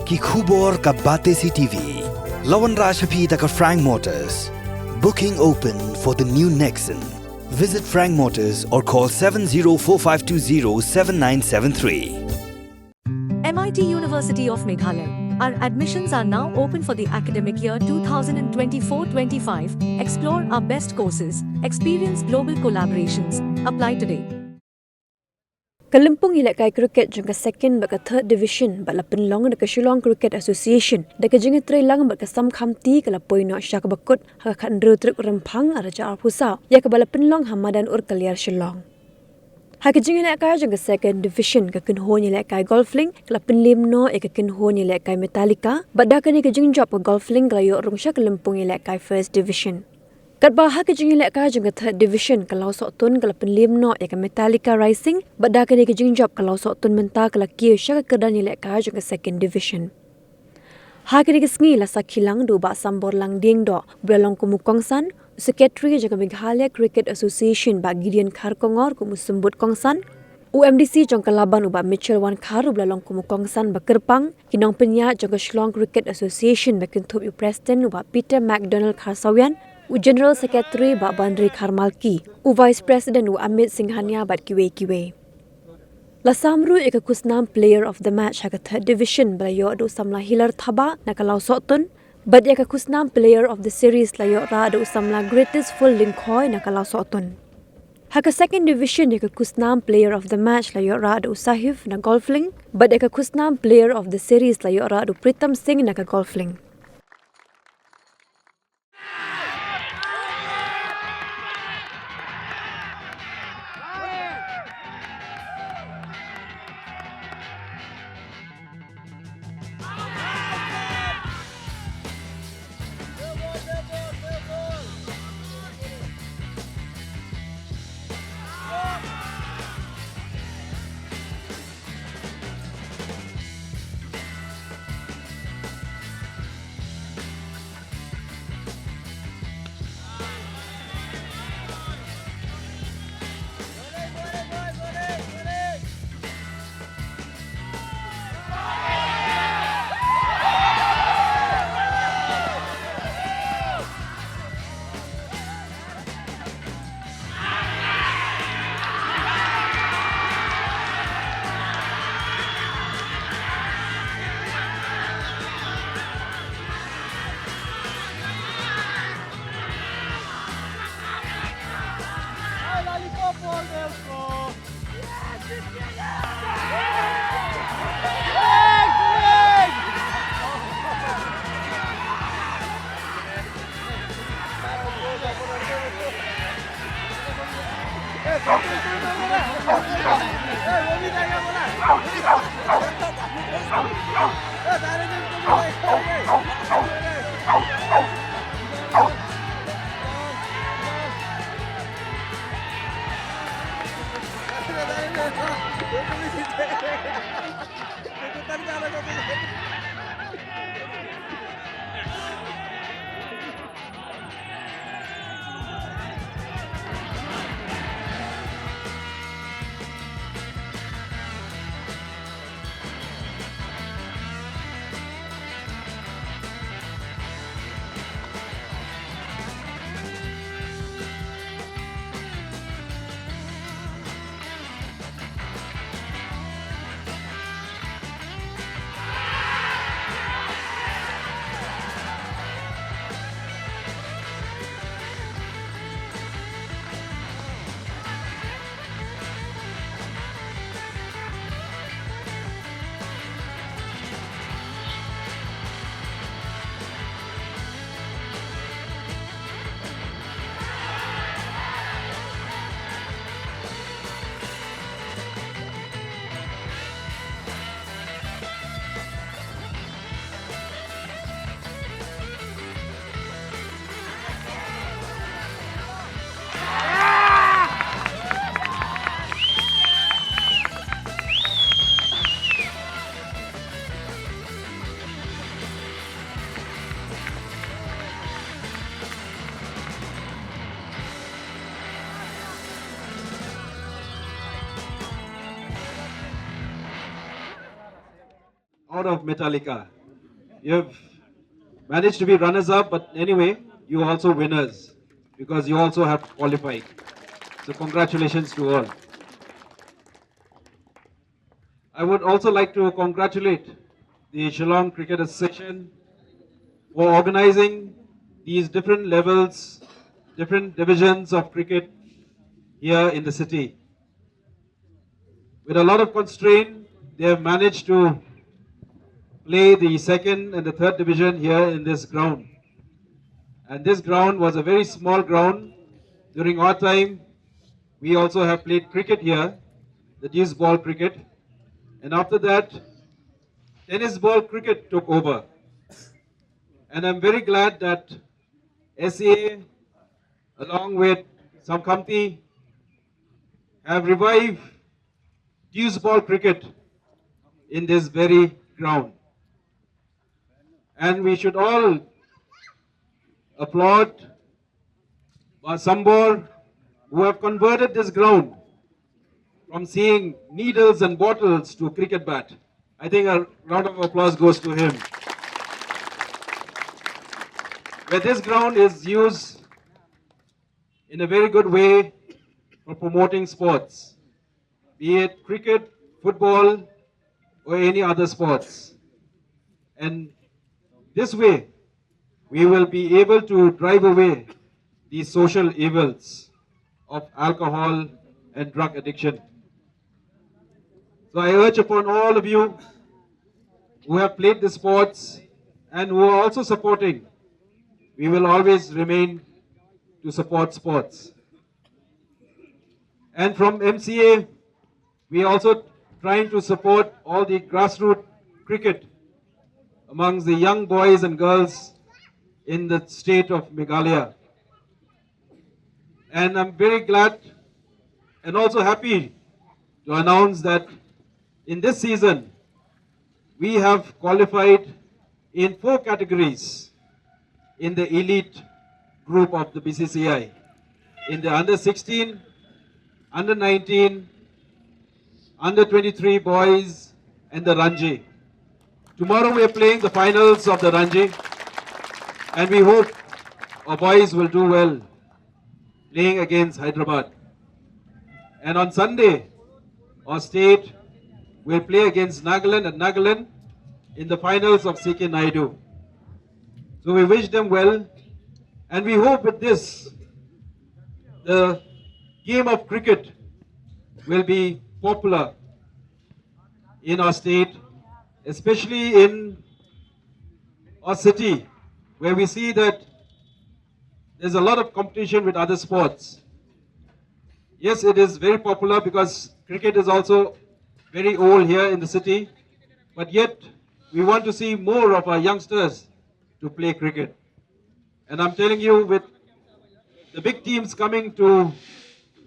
ki khubor ka Batesi TV. Lawan Rashapi taka Frank Motors. Booking open for the new Nexon. Visit Frank Motors or call 7045207973. MIT University of Meghalaya. Our admissions are now open for the academic year 2024-25. Explore our best courses. Experience global collaborations. Apply today. Kalimpong ilakai cricket jangka second baka third division bala penlong da Shillong Cricket Association da kajinga trailang baka sam khamti kala poino syak bakut ha khandru truk rempang araja arpusa ya ka bala penlong hamadan ur kaliar Shillong. Ha kajinga ilakai jangka second division ka kinho ni ilakai Golflink kala penlimno e ka kinho ni ilakai Metallica badda kani kajing job Golflink kala yo rung syak Kalimpong ilakai first division. Kat bahag kajing ilakai jangka third division ka Lawsohtun kala penlimno e ka Metallica Rising badda kani kajing job ka Lawsohtun menta kala kiyo syak kedan ilakai jangka second division. Ha kani kesngi la sakhilang do ba sambor lang ding do belalong kumukongsan Secretary jangka Meghalaya Cricket Association ba Gideon Kharkongor kumusembut kongsan UMDC jangka laban uba Mitchell Wan Kharu belalong kumukongsan ba Kerpang kinong penya jangka Shillong Cricket Association ba kintup Preston uba Peter McDonald Kharsawian U General Secretary Bak Bandri Kharmalki, U Vice President U Amit Singhania Bat Kiwe. Lasamru ika kusnam Player of the Match haka third division balayo adu samla Hilar Thaba naka Lawsohtun, but ika kusnam Player of the Series layo ra adu samla Greatest Full Linkhoi naka Lawsohtun. Haka second division ika kusnam Player of the Match layo ra adu Sahif na Golflink, but ika kusnam Player of the Series layo ra adu Pritam Singh naka Golflink. out of Metallica. You have managed to be runners-up, but anyway, you are also winners because you also have qualified. So congratulations to all. I would also like to congratulate the Shillong Cricket Association for organizing these different levels, different divisions of cricket here in the city. With a lot of constraint, they have managed to play the second and the third division here in this ground. And this ground was a very small ground. During our time, we also have played cricket here, the deuce ball cricket. And after that, tennis ball cricket took over. And I'm very glad that SCA, along with some company, have revived deuce ball cricket in this very ground. And we should all applaud Sambor, who have converted this ground from seeing needles and bottles to cricket bat. I think a round of applause goes to him. Where this ground is used in a very good way for promoting sports, be it cricket, football, or any other sports. And this way, we will be able to drive away the social evils of alcohol and drug addiction. So I urge upon all of you who have played the sports and who are also supporting, we will always remain to support sports. And from MCA, we are also trying to support all the grassroots cricket amongst the young boys and girls in the state of Meghalaya. And I'm very glad and also happy to announce that in this season, we have qualified in 4 categories in the elite group of the BCCI. In the under 16, under 19, under 23 boys and the Ranji. Tomorrow we are playing the finals of the Ranji and we hope our boys will do well playing against Hyderabad. And on Sunday, our state will play against Nagaland at Nagaland in the finals of CK Naidu. So we wish them well and we hope with this, the game of cricket will be popular in our state, especially in our city, where we see that there's a lot of competition with other sports. Yes, it is very popular because cricket is also very old here in the city, but yet we want to see more of our youngsters to play cricket. And I'm telling you, with the big teams coming to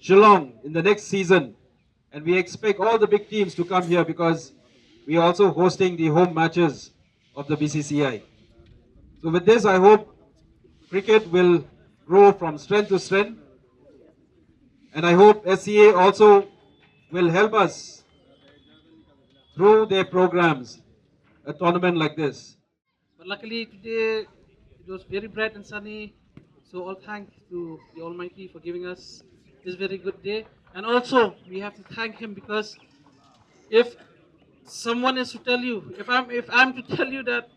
Shillong in the next season, and we expect all the big teams to come here because we are also hosting the home matches of the BCCI. So with this, I hope cricket will grow from strength to strength. And I hope SCA also will help us through their programs, a tournament like this. But luckily today it was very bright and sunny. So all thanks to the Almighty for giving us this very good day. And also we have to thank Him because if someone is to tell you, if I'm to tell you that,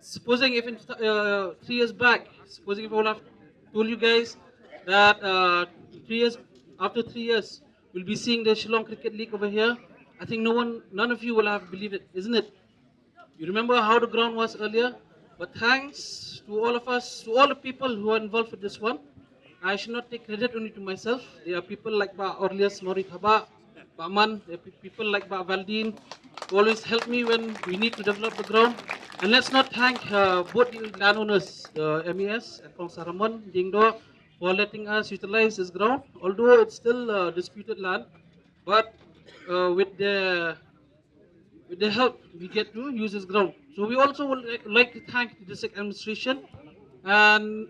supposing if in 3 years back, supposing if I would have told you guys that after 3 years we'll be seeing the Shillong Cricket League over here, I think none of you will have believed it, isn't it? You remember how the ground was earlier? But thanks to all of us, to all the people who are involved with this one. I should not take credit only to myself. There are people like Ba Orlias Morit Haba, Ba Man, there are people like Ba Valdin, who always help me when we need to develop the ground. And let's not thank both the landowners, the MES and Kong Saramon, Dingdo, for letting us utilize this ground, although it's still disputed land. But with the help, we get to use this ground. So we also would like to thank the district administration, and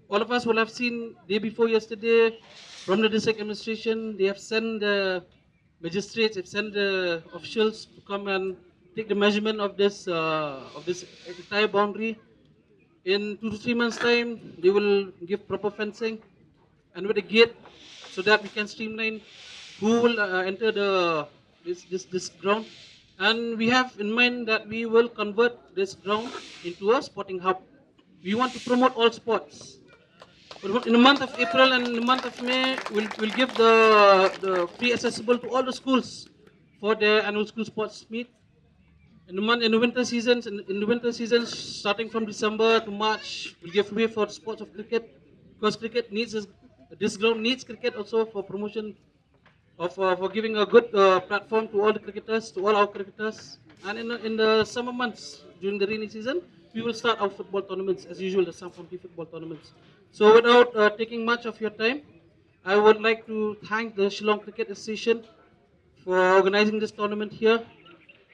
all of us will have seen day before yesterday from the district administration, they have sent the magistrates, they've sent the officials to come and take the measurement of this entire boundary. In 2 to 3 months' time, they will give proper fencing and with a gate so that we can streamline who will enter this ground. And we have in mind that we will convert this ground into a sporting hub. We want to promote all sports. In the month of April and in the month of May, we'll give the free accessible to all the schools for their annual school sports meet. In the winter seasons, starting from December to March, we'll give way for sports of cricket because cricket needs this ground needs cricket also for promotion of for giving a good platform to all the cricketers, to all our cricketers. And in the summer months during the rainy season, we will start our football tournaments as usual, the Sam County football tournaments. So without taking much of your time, I would like to thank the Shillong Cricket Association for organizing this tournament here.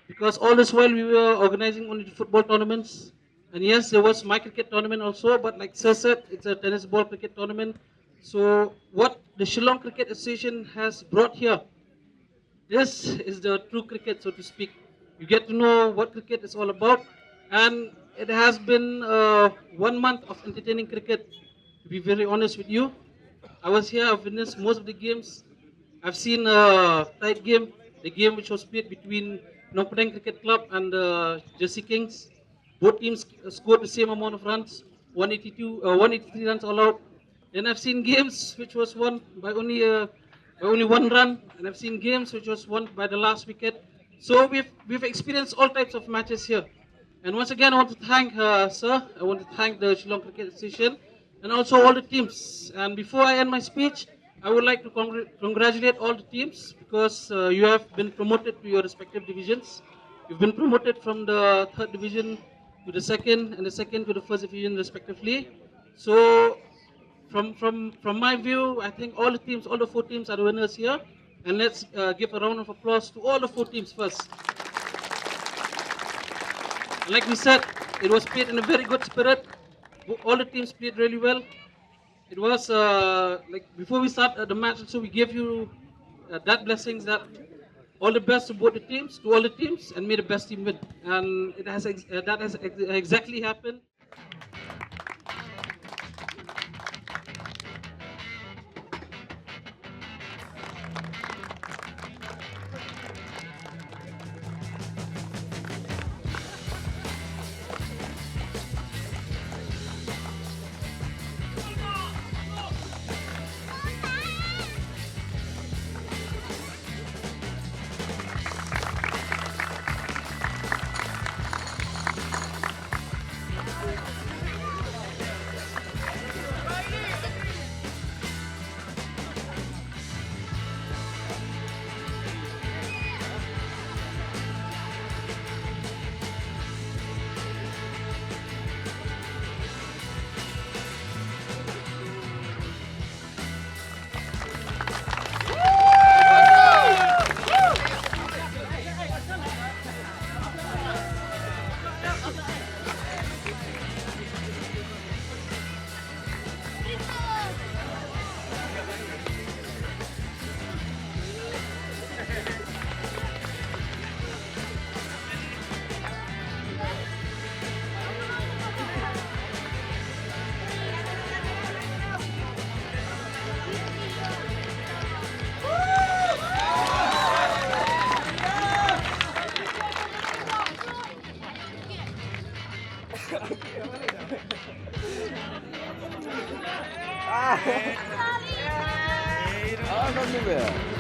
Because all this while we were organizing only the football tournaments, and yes, there was my cricket tournament also, but like Sir said, it's a tennis ball cricket tournament. So what the Shillong Cricket Association has brought here, this is the true cricket, so to speak. You get to know what cricket is all about, and it has been 1 month of entertaining cricket. To be very honest with you, I was here, I've witnessed most of the games. I've seen a tight game, the game which was played between Phnom Penh Cricket Club and Jersey Kings. Both teams scored the same amount of runs, 183 runs all out. Then I've seen games which was won by only 1 run, and I've seen games which was won by the last wicket. So we've experienced all types of matches here. And once again, I want to thank Sir. I want to thank the Shillong Cricket Association and also all the teams. And before I end my speech, I would like to congratulate all the teams because you have been promoted to your respective divisions. You've been promoted from the 3rd division to the 2nd and the 2nd to the 1st division respectively. So from my view, I think all the teams, all the 4 teams are the winners here. And let's give a round of applause to all the 4 teams first. Like we said, it was played in a very good spirit. All the teams played really well. It was like before we start the match, so we gave you that blessings that all the best to both the teams, to all the teams, and may the best team win. And it has that has exactly happened. Ah, non è vero.